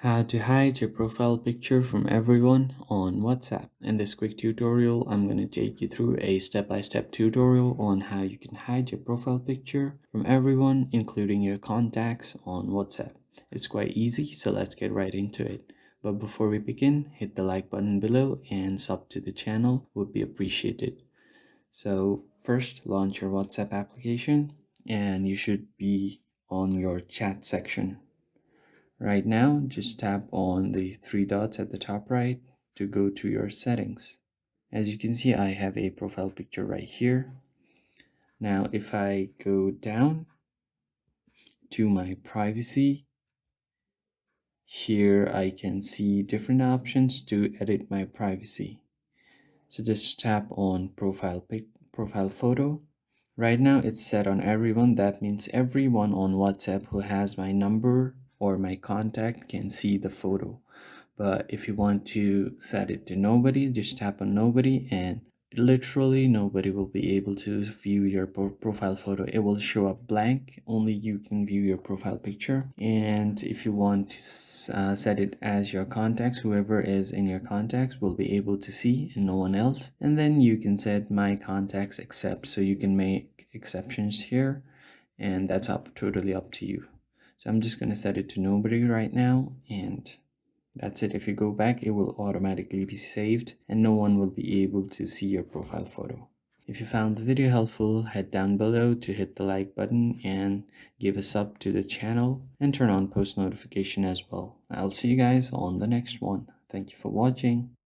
How to hide your profile picture from everyone on WhatsApp. In this quick tutorial, I'm going to take you through a step-by-step tutorial on how you can hide your profile picture from everyone, including your contacts on WhatsApp. It's quite easy, so let's get right into it. But before we begin, hit the like button below and sub to the channel would be appreciated. So first, launch your WhatsApp application and you should be on your chat section. Right now, just tap on the three dots at the top right to go to your settings. As you can see, I have a profile picture right here. Now, if I go down to my privacy, here I can see different options to edit my privacy. So just tap on profile photo. Right now it's set on everyone. That means everyone on WhatsApp who has my number or my contact can see the photo. But if you want to set it to nobody, just tap on nobody and literally nobody will be able to view your profile photo. It will show up blank. Only you can view your profile picture. And if you want to set it as your contacts, whoever is in your contacts will be able to see and no one else. And then you can set my contacts except, so you can make exceptions here, and that's totally up to you. So I'm just going to set it to nobody right now, and that's it. If you go back, it will automatically be saved and no one will be able to see your profile photo. If you found the video helpful, head down below to hit the like button and give a sub to the channel and turn on post notification as well. I'll see you guys on the next one. Thank you for watching.